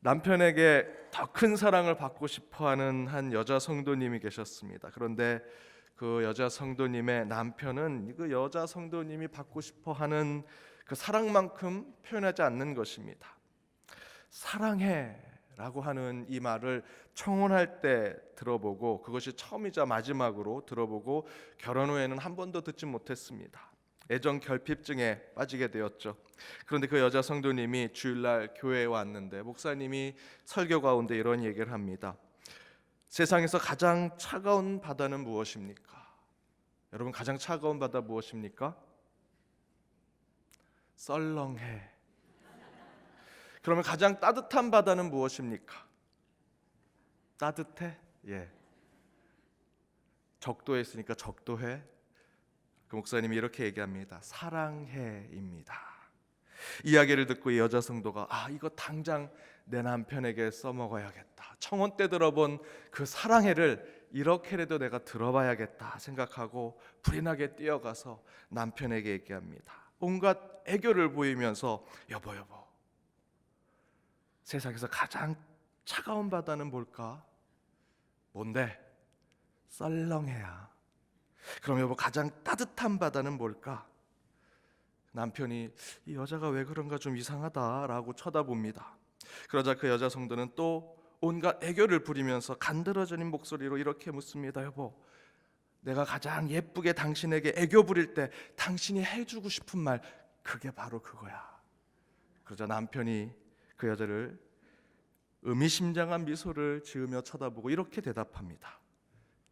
남편에게 더 큰 사랑을 받고 싶어하는 한 여자 성도님이 계셨습니다. 그런데 그 여자 성도님의 남편은 그 여자 성도님이 받고 싶어하는 그 사랑만큼 표현하지 않는 것입니다. 사랑해라고 하는 이 말을 청혼할 때 들어보고 그것이 처음이자 마지막으로 들어보고 결혼 후에는 한 번도 듣지 못했습니다. 애정 결핍증에 빠지게 되었죠. 그런데 그 여자 성도님이 주일날 교회에 왔는데 목사님이 설교 가운데 이런 얘기를 합니다. 세상에서 가장 차가운 바다는 무엇입니까? 여러분, 가장 차가운 바다 무엇입니까? 썰렁해. 그러면 가장 따뜻한 바다는 무엇입니까? 따뜻해? 예. 적도에 있으니까 적도해. 그 목사님이 이렇게 얘기합니다. 사랑해입니다. 이야기를 듣고 이 여자 성도가 이거 당장 내 남편에게 써먹어야겠다. 청혼 때 들어본 그 사랑해를 이렇게라도 내가 들어봐야겠다 생각하고 불이 나게 뛰어가서 남편에게 얘기합니다. 온갖 애교를 보이면서 여보 세상에서 가장 차가운 바다는 뭘까? 뭔데? 썰렁해야. 그럼 여보, 가장 따뜻한 바다는 뭘까? 남편이 이 여자가 왜 그런가 좀 이상하다라고 쳐다봅니다. 그러자 그 여자 성도는 또 온갖 애교를 부리면서 간드러진 목소리로 이렇게 묻습니다. 여보, 내가 가장 예쁘게 당신에게 애교 부릴 때 당신이 해주고 싶은 말, 그게 바로 그거야. 그러자 남편이 그 여자를 의미심장한 미소를 지으며 쳐다보고 이렇게 대답합니다.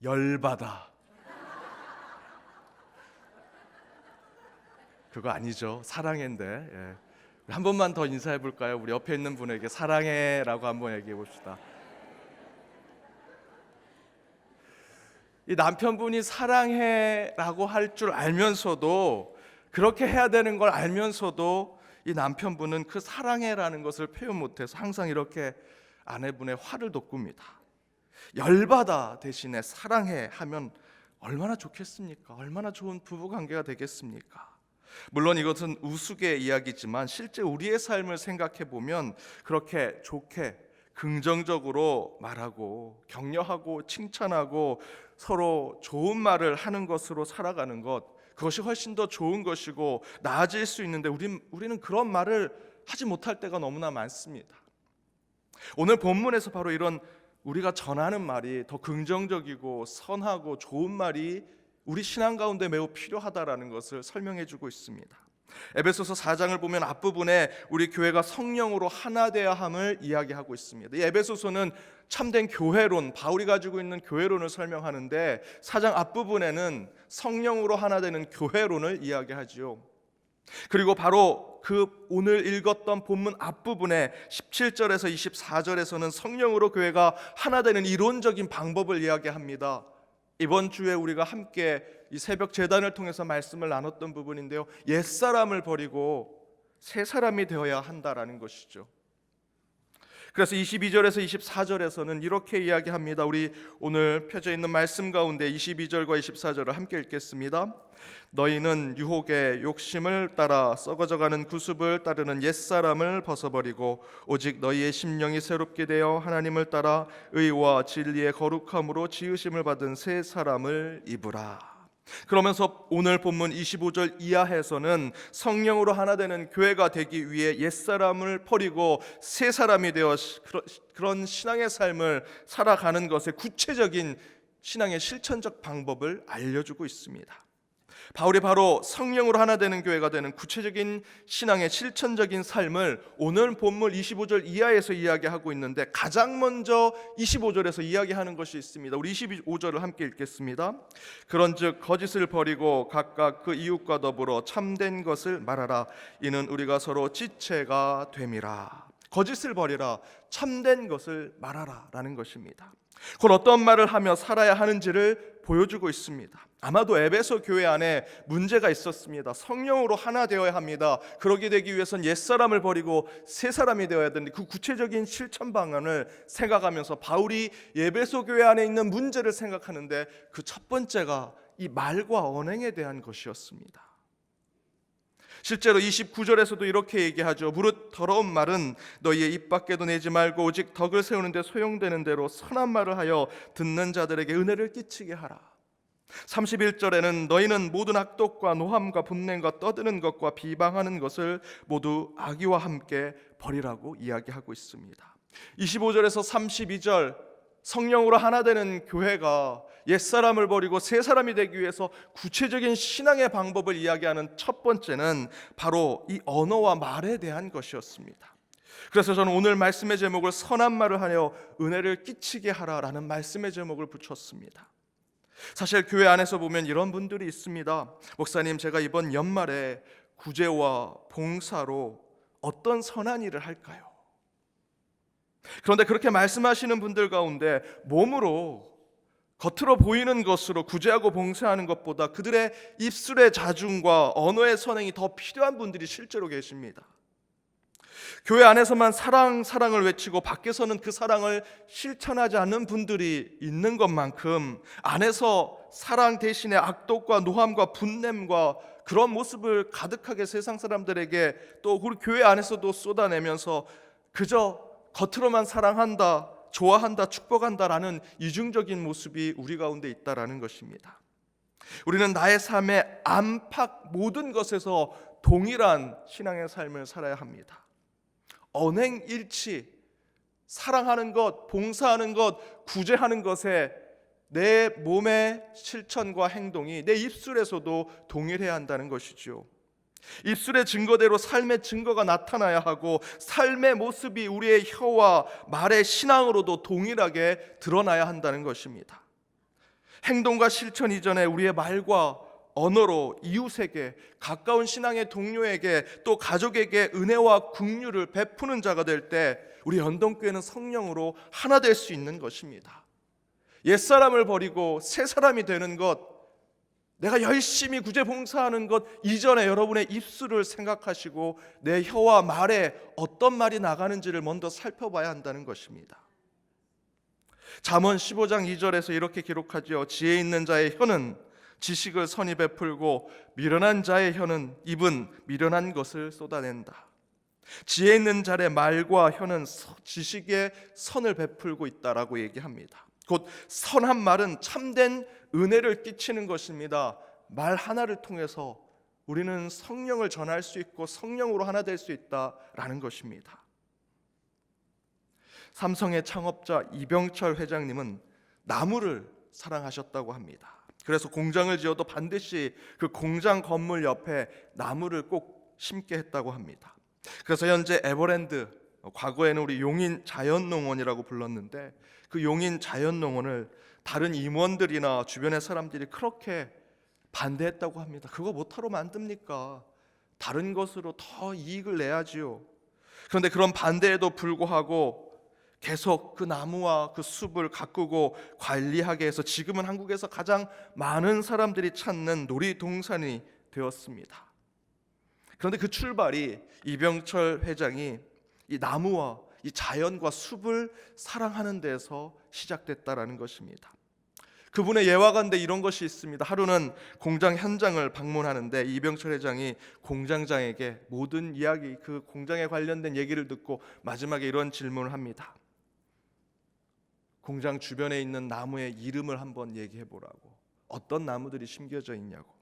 열받아. 그거 아니죠. 사랑해인데. 예. 한 번만 더 인사해 볼까요? 우리 옆에 있는 분에게 사랑해라고 한번 얘기해 봅시다. 이 남편분이 사랑해라고 할 줄 알면서도, 그렇게 해야 되는 걸 알면서도 이 남편분은 그 사랑해라는 것을 표현 못해서 항상 이렇게 아내분의 화를 돋굽니다. 열받아 대신에 사랑해 하면 얼마나 좋겠습니까? 얼마나 좋은 부부관계가 되겠습니까? 물론 이것은 우스개 이야기지만 실제 우리의 삶을 생각해 보면 그렇게 좋게 긍정적으로 말하고 격려하고 칭찬하고 서로 좋은 말을 하는 것으로 살아가는 것, 그것이 훨씬 더 좋은 것이고 나아질 수 있는데 우리는 그런 말을 하지 못할 때가 너무나 많습니다. 오늘 본문에서 바로 이런 우리가 전하는 말이 더 긍정적이고 선하고 좋은 말이 우리 신앙 가운데 매우 필요하다라는 것을 설명해 주고 있습니다. 에베소서 4장을 보면 앞부분에 우리 교회가 성령으로 하나 되어야 함을 이야기하고 있습니다. 이 에베소서는 참된 교회론, 바울이 가지고 있는 교회론을 설명하는데 4장 앞부분에는 성령으로 하나 되는 교회론을 이야기하지요. 그리고 바로 그 오늘 읽었던 본문 앞부분에 17절에서 24절에서는 성령으로 교회가 하나 되는 이론적인 방법을 이야기합니다. 이번 주에 우리가 함께 이 새벽 제단을 통해서 말씀을 나눴던 부분인데요, 옛사람을 버리고 새 사람이 되어야 한다라는 것이죠. 그래서 22절에서 24절에서는 이렇게 이야기합니다. 우리 오늘 펴져 있는 말씀 가운데 22절과 24절을 함께 읽겠습니다. 너희는 유혹의 욕심을 따라 썩어져가는 구습을 따르는 옛사람을 벗어버리고 오직 너희의 심령이 새롭게 되어 하나님을 따라 의와 진리의 거룩함으로 지으심을 받은 새 사람을 입으라. 그러면서 오늘 본문 25절 이하에서는 성령으로 하나 되는 교회가 되기 위해 옛사람을 버리고 새 사람이 되어 그런 신앙의 삶을 살아가는 것의 구체적인 신앙의 실천적 방법을 알려주고 있습니다. 바울이 바로 성령으로 하나 되는 교회가 되는 구체적인 신앙의 실천적인 삶을 오늘 본문 25절 이하에서 이야기하고 있는데 가장 먼저 25절에서 이야기하는 것이 있습니다. 우리 25절을 함께 읽겠습니다. 그런즉 거짓을 버리고 각각 그 이웃과 더불어 참된 것을 말하라. 이는 우리가 서로 지체가 됨이라. 거짓을 버리라, 참된 것을 말하라 라는 것입니다. 곧 어떤 말을 하며 살아야 하는지를 보여주고 있습니다. 아마도 에베소 교회 안에 문제가 있었습니다. 성령으로 하나 되어야 합니다. 그러게 되기 위해선 옛사람을 버리고 새 사람이 되어야 되는데 그 구체적인 실천 방안을 생각하면서 바울이 에베소 교회 안에 있는 문제를 생각하는데 그 첫 번째가 이 말과 언행에 대한 것이었습니다. 실제로 29절에서도 이렇게 얘기하죠. 무릇 더러운 말은 너희의 입 밖에도 내지 말고 오직 덕을 세우는 데 소용되는 대로 선한 말을 하여 듣는 자들에게 은혜를 끼치게 하라. 31절에는 너희는 모든 악독과 노함과 분냄과 떠드는 것과 비방하는 것을 모두 악의와 함께 버리라고 이야기하고 있습니다. 25절에서 32절 성령으로 하나 되는 교회가 옛사람을 버리고 새 사람이 되기 위해서 구체적인 신앙의 방법을 이야기하는 첫 번째는 바로 이 언어와 말에 대한 것이었습니다. 그래서 저는 오늘 말씀의 제목을 선한 말을 하여 은혜를 끼치게 하라라는 말씀의 제목을 붙였습니다. 사실 교회 안에서 보면 이런 분들이 있습니다. 목사님, 제가 이번 연말에 구제와 봉사로 어떤 선한 일을 할까요? 그런데 그렇게 말씀하시는 분들 가운데 몸으로 겉으로 보이는 것으로 구제하고 봉사하는 것보다 그들의 입술의 자중과 언어의 선행이 더 필요한 분들이 실제로 계십니다. 교회 안에서만 사랑을 외치고 밖에서는 그 사랑을 실천하지 않는 분들이 있는 것만큼 안에서 사랑 대신에 악독과 노함과 분냄과 그런 모습을 가득하게 세상 사람들에게 또 우리 교회 안에서도 쏟아내면서 그저 겉으로만 사랑한다, 좋아한다, 축복한다라는 이중적인 모습이 우리 가운데 있다라는 것입니다. 우리는 나의 삶의 안팎 모든 것에서 동일한 신앙의 삶을 살아야 합니다. 언행일치, 사랑하는 것, 봉사하는 것, 구제하는 것에 내 몸의 실천과 행동이 내 입술에서도 동일해야 한다는 것이죠. 입술의 증거대로 삶의 증거가 나타나야 하고 삶의 모습이 우리의 혀와 말의 신앙으로도 동일하게 드러나야 한다는 것입니다. 행동과 실천 이전에 우리의 말과 언어로 이웃에게, 가까운 신앙의 동료에게, 또 가족에게 은혜와 긍휼을 베푸는 자가 될 때 우리 연동교회는 성령으로 하나 될 수 있는 것입니다. 옛사람을 버리고 새 사람이 되는 것, 내가 열심히 구제 봉사하는 것 이전에 여러분의 입술을 생각하시고 내 혀와 말에 어떤 말이 나가는지를 먼저 살펴봐야 한다는 것입니다. 잠언 15장 2절에서 이렇게 기록하죠. 지혜 있는 자의 혀는 지식을 선히 베풀고 미련한 자의 입은 미련한 것을 쏟아낸다. 지혜 있는 자의 말과 혀는 지식의 선을 베풀고 있다라고 얘기합니다. 곧 선한 말은 참된 은혜를 끼치는 것입니다. 말 하나를 통해서 우리는 성령을 전할 수 있고 성령으로 하나 될 수 있다라는 것입니다. 삼성의 창업자 이병철 회장님은 나무를 사랑하셨다고 합니다. 그래서 공장을 지어도 반드시 그 공장 건물 옆에 나무를 꼭 심게 했다고 합니다. 그래서 현재 에버랜드, 과거에는 우리 용인 자연농원이라고 불렀는데 그 용인 자연농원을 다른 임원들이나 주변의 사람들이 그렇게 반대했다고 합니다. 그거 못하러 만듭니까? 다른 것으로 더 이익을 내야지요. 그런데 그런 반대에도 불구하고 계속 그 나무와 그 숲을 가꾸고 관리하게 해서 지금은 한국에서 가장 많은 사람들이 찾는 놀이동산이 되었습니다. 그런데 그 출발이 이병철 회장이 이 나무와 이 자연과 숲을 사랑하는 데서 시작됐다라는 것입니다. 그분의 예화관대 이런 것이 있습니다. 하루는 공장 현장을 방문하는데 이병철 회장이 공장장에게 모든 이야기, 그 공장에 관련된 얘기를 듣고 마지막에 이런 질문을 합니다. 공장 주변에 있는 나무의 이름을 한번 얘기해 보라고. 어떤 나무들이 심겨져 있냐고.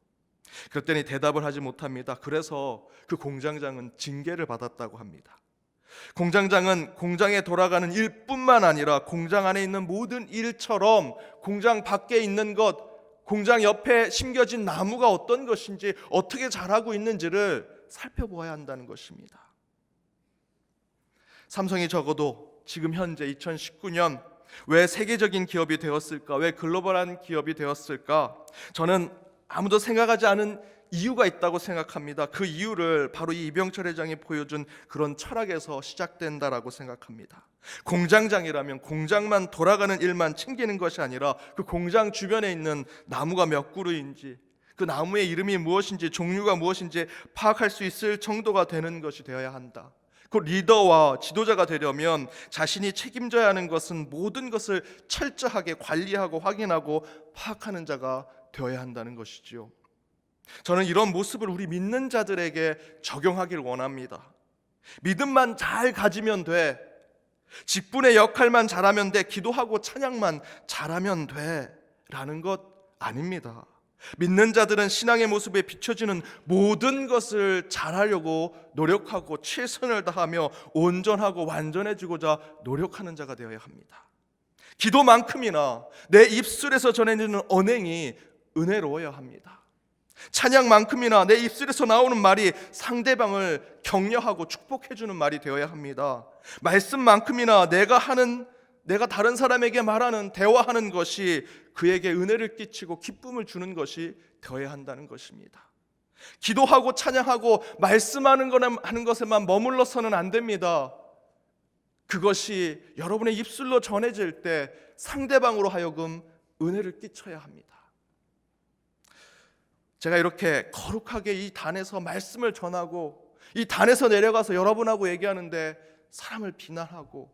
그랬더니 대답을 하지 못합니다. 그래서 그 공장장은 징계를 받았다고 합니다. 공장장은 공장에 돌아가는 일뿐만 아니라 공장 안에 있는 모든 일처럼 공장 밖에 있는 것, 공장 옆에 심겨진 나무가 어떤 것인지, 어떻게 자라고 있는지를 살펴보아야 한다는 것입니다. 삼성이 적어도 지금 현재 2019년 왜 세계적인 기업이 되었을까? 왜 글로벌한 기업이 되었을까? 저는 아무도 생각하지 않은 이유가 있다고 생각합니다. 그 이유를 바로 이 이병철 회장이 보여준 그런 철학에서 시작된다라고 생각합니다. 공장장이라면 공장만 돌아가는 일만 챙기는 것이 아니라 그 공장 주변에 있는 나무가 몇 그루인지, 그 나무의 이름이 무엇인지, 종류가 무엇인지 파악할 수 있을 정도가 되는 것이 되어야 한다. 그 리더와 지도자가 되려면 자신이 책임져야 하는 것은 모든 것을 철저하게 관리하고 확인하고 파악하는 자가 되어야 한다는 것이지요. 저는 이런 모습을 우리 믿는 자들에게 적용하길 원합니다. 믿음만 잘 가지면 돼, 직분의 역할만 잘하면 돼, 기도하고 찬양만 잘하면 돼 라는 것 아닙니다. 믿는 자들은 신앙의 모습에 비춰지는 모든 것을 잘하려고 노력하고 최선을 다하며 온전하고 완전해지고자 노력하는 자가 되어야 합니다. 기도만큼이나 내 입술에서 전해지는 언행이 은혜로워야 합니다. 찬양만큼이나 내 입술에서 나오는 말이 상대방을 격려하고 축복해주는 말이 되어야 합니다. 말씀만큼이나 내가 다른 사람에게 말하는, 대화하는 것이 그에게 은혜를 끼치고 기쁨을 주는 것이 되어야 한다는 것입니다. 기도하고 찬양하고 말씀하는 하는 것에만 머물러서는 안 됩니다. 그것이 여러분의 입술로 전해질 때 상대방으로 하여금 은혜를 끼쳐야 합니다. 제가 이렇게 거룩하게 이 단에서 말씀을 전하고 이 단에서 내려가서 여러분하고 얘기하는데 사람을 비난하고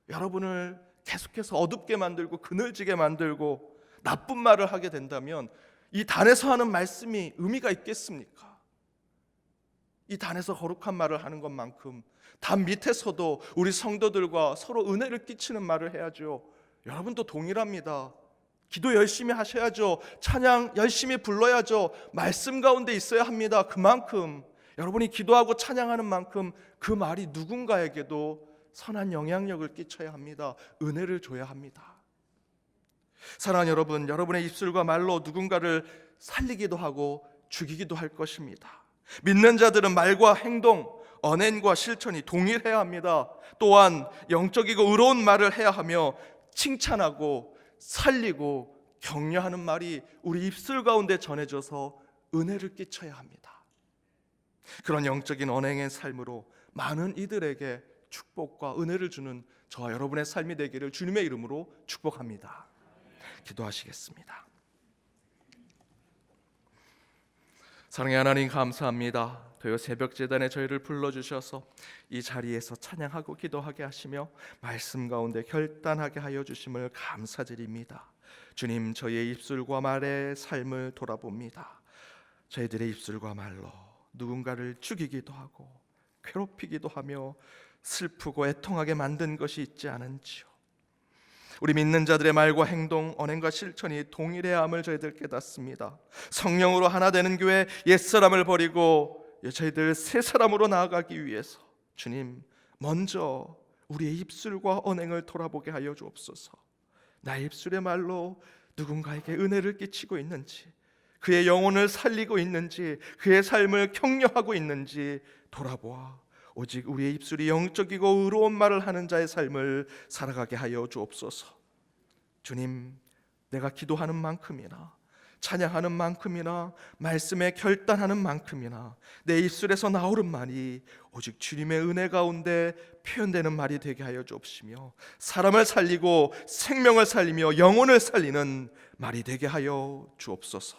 여러분을 계속해서 어둡게 만들고 그늘지게 만들고 나쁜 말을 하게 된다면 이 단에서 하는 말씀이 의미가 있겠습니까? 이 단에서 거룩한 말을 하는 것만큼 단 밑에서도 우리 성도들과 서로 은혜를 끼치는 말을 해야죠. 여러분도 동일합니다. 기도 열심히 하셔야죠. 찬양 열심히 불러야죠. 말씀 가운데 있어야 합니다. 그만큼 여러분이 기도하고 찬양하는 만큼 그 말이 누군가에게도 선한 영향력을 끼쳐야 합니다. 은혜를 줘야 합니다. 사랑하는 여러분, 여러분의 입술과 말로 누군가를 살리기도 하고 죽이기도 할 것입니다. 믿는 자들은 말과 행동, 언행과 실천이 동일해야 합니다. 또한 영적이고 의로운 말을 해야 하며 칭찬하고 살리고 격려하는 말이 우리 입술 가운데 전해져서 은혜를 끼쳐야 합니다. 그런 영적인 언행의 삶으로 많은 이들에게 축복과 은혜를 주는 저와 여러분의 삶이 되기를 주님의 이름으로 축복합니다. 기도하시겠습니다. 사랑의 하나님, 감사합니다. 토요 새벽 제단에 저희를 불러주셔서 이 자리에서 찬양하고 기도하게 하시며 말씀 가운데 결단하게 하여 주심을 감사드립니다. 주님, 저희의 입술과 말의 삶을 돌아봅니다. 저희들의 입술과 말로 누군가를 죽이기도 하고 괴롭히기도 하며 슬프고 애통하게 만든 것이 있지 않은지요. 우리 믿는 자들의 말과 행동, 언행과 실천이 동일해야 함을 저희들 깨닫습니다. 성령으로 하나 되는 교회, 옛사람을 버리고 저희들 새 사람으로 나아가기 위해서 주님, 먼저 우리의 입술과 언행을 돌아보게 하여 주옵소서. 나의 입술의 말로 누군가에게 은혜를 끼치고 있는지, 그의 영혼을 살리고 있는지, 그의 삶을 격려하고 있는지 돌아보아 오직 우리의 입술이 영적이고 의로운 말을 하는 자의 삶을 살아가게 하여 주옵소서. 주님, 내가 기도하는 만큼이나 찬양하는 만큼이나 말씀에 결단하는 만큼이나 내 입술에서 나오는 말이 오직 주님의 은혜 가운데 표현되는 말이 되게 하여 주옵시며 사람을 살리고 생명을 살리며 영혼을 살리는 말이 되게 하여 주옵소서.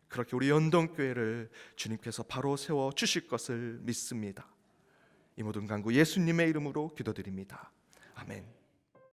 그렇게 우리 연동교회를 주님께서 바로 세워 주실 것을 믿습니다. 이 모든 간구 예수님의 이름으로 기도드립니다. 아멘.